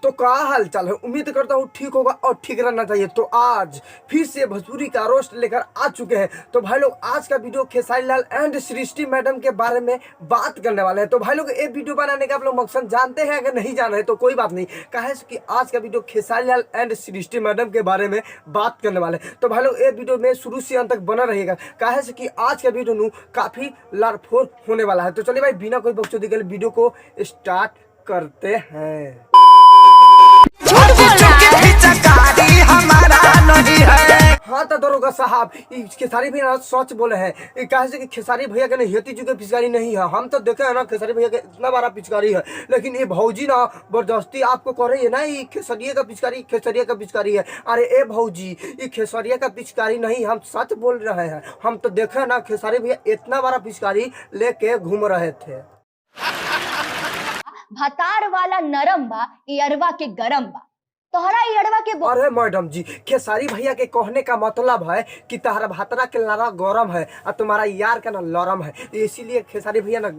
तो क्या हाल चाल है। उम्मीद करता हूँ ठीक होगा और ठीक रहना चाहिए। तो आज फिर से भोजपुरी का रोस्ट लेकर आ चुके हैं। तो भाई लोग आज का video Khesari Lal and Srishti madam के बारे में बात करने वाले हैं। तो भाई लोग ये वीडियो बनाने का आप लोग मकसद जानते हैं, अगर नहीं जान रहे तो कोई बात नहीं, कहे कि आज का video Khesari Lal and Srishti madam के बारे में बात करने वाले हैं। तो भाई लोग ये वीडियो में शुरू से अंत तक बना रहेगा, कहे कि आज का वीडियो काफी लारफोर होने वाला है। तो चलिए भाई बिना कोई बकचोदी के वीडियो को स्टार्ट करते हैं। हाँ तो दरोगा साहब, खेसारी भैया सच बोले हैं। कहे कि खेसारी भैया के हेती जुगे पिचकारी नहीं है। हम तो देखे है ना खेसारी भैया के इतना बड़ा पिचकारी है, लेकिन ये भौजी ना जबरदस्ती आपको कह रही है ना ये खेसरिया का पिचकारी है। अरे ए भौजी, ये खेसरिया का पिचकारी नहीं, हम सच बोल रहे हैं। हम तो देखे ना खेसारी भैया इतना बड़ा पिचकारी लेके घूम रहे थे। भतार वाला नरम बा, इयरवा के गरम बा। तोहरा इयरवा के अरे मैडम जी, खेसारी भैया के कहने का मतलब है कि तहरा भातरा के लारा गरम है और तुम्हारा यार का ना लरम है, इसीलिए खेसारी भैया ना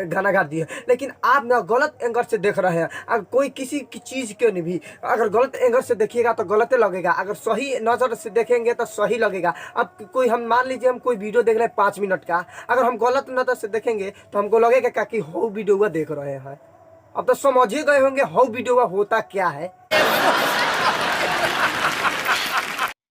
गाना गा दिए। लेकिन आप ना गलत एंगल से देख रहे हैं। अगर कोई किसी की चीज के भी अगर गलत एंगल से देखिएगा तो गलत लगेगा, अगर सही नजर से देखेंगे तो सही लगेगा। अब कोई हम मान लीजिए हम कोई वीडियो देख रहे हैं 5 मिनट का, अगर हम गलत नजर से देखेंगे तो हमको लगेगा कि हो वीडियो देख रहे हैं। अब तो समझ ही गए होंगे हो वीडियो होता क्या है।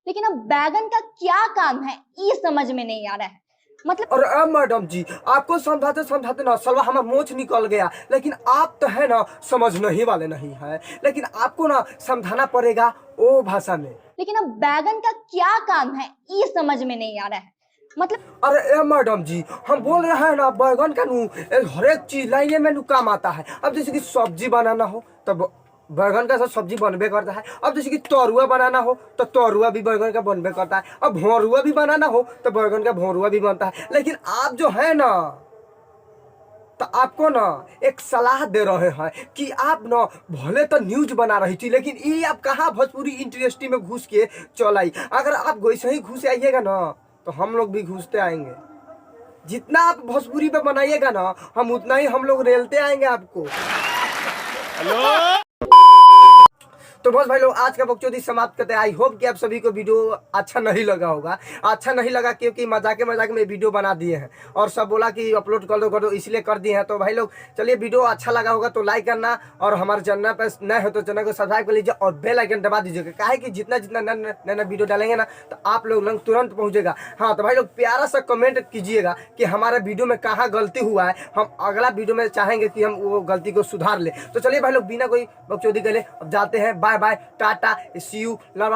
लेकिन अब बैगन का क्या काम है ये समझ में नहीं आ रहा है। मतलब और मैडम जी, आपको समझाते ना सलवा हमारा मोच निकल गया, लेकिन आप तो है ना समझने ही वाले नहीं है, लेकिन आपको ना समझाना पड़ेगा वो भाषा में। लेकिन अब बैगन का क्या काम है ये समझ में नहीं आ रहा है। मतलब अरे मैडम जी, हम बोल रहे हैं ना बैगन का हर एक चीज लाइने में काम आता है। अब जैसे कि सब्जी बनाना हो तब बैगन का सब्जी बनबे करता है। अब जैसे कि तरुआ बनाना हो तो तरुआ भी बैगन का बनबे करता है। अब भौरुआ भी बनाना हो तो बैगन का भौरुआ भी बनता है। लेकिन आप जो है ना, तो आपको ना एक सलाह दे रहे हैं कि आप ना भले तो न्यूज बना रही थी, लेकिन ये आप कहाँ भोजपुरी इंडस्ट्री में घुस के चल आई। अगर आप वैसे ही घुस आइएगा ना तो हम लोग भी घुसते आएंगे। जितना आप भोजपुरी पे बनाइएगा ना हम उतना ही हम लोग रेलते आएंगे आपको। हेलो तो बस भाई लोग आज का बकचोदी समाप्त करते हैं। आई होप कि आप सभी को वीडियो अच्छा नहीं लगा होगा। अच्छा नहीं लगा क्योंकि मजाक में वीडियो बना दिए हैं और सब बोला कि अपलोड कर दो इसलिए कर दिए हैं। तो भाई लोग चलिए, वीडियो अच्छा लगा होगा तो लाइक करना, और हमारे चैनल पर नए हो तो चैनल को सब्सक्राइब कर लीजिए और बेल आइकन दबा दीजिएगा। काहे कि जितना नया वीडियो डालेंगे ना तो आप लोग तुरंत पहुंचेगा। हाँ तो भाई लोग प्यारा सा कमेंट कीजिएगा कि हमारे वीडियो में कहाँ गलती हुआ है। हम अगला वीडियो में चाहेंगे कि हम वो गलती को सुधार ले। तो चलिए भाई लोग बिना कोई बकचोदी करे अब जाते हैं। Bye bye, tata, see you, love.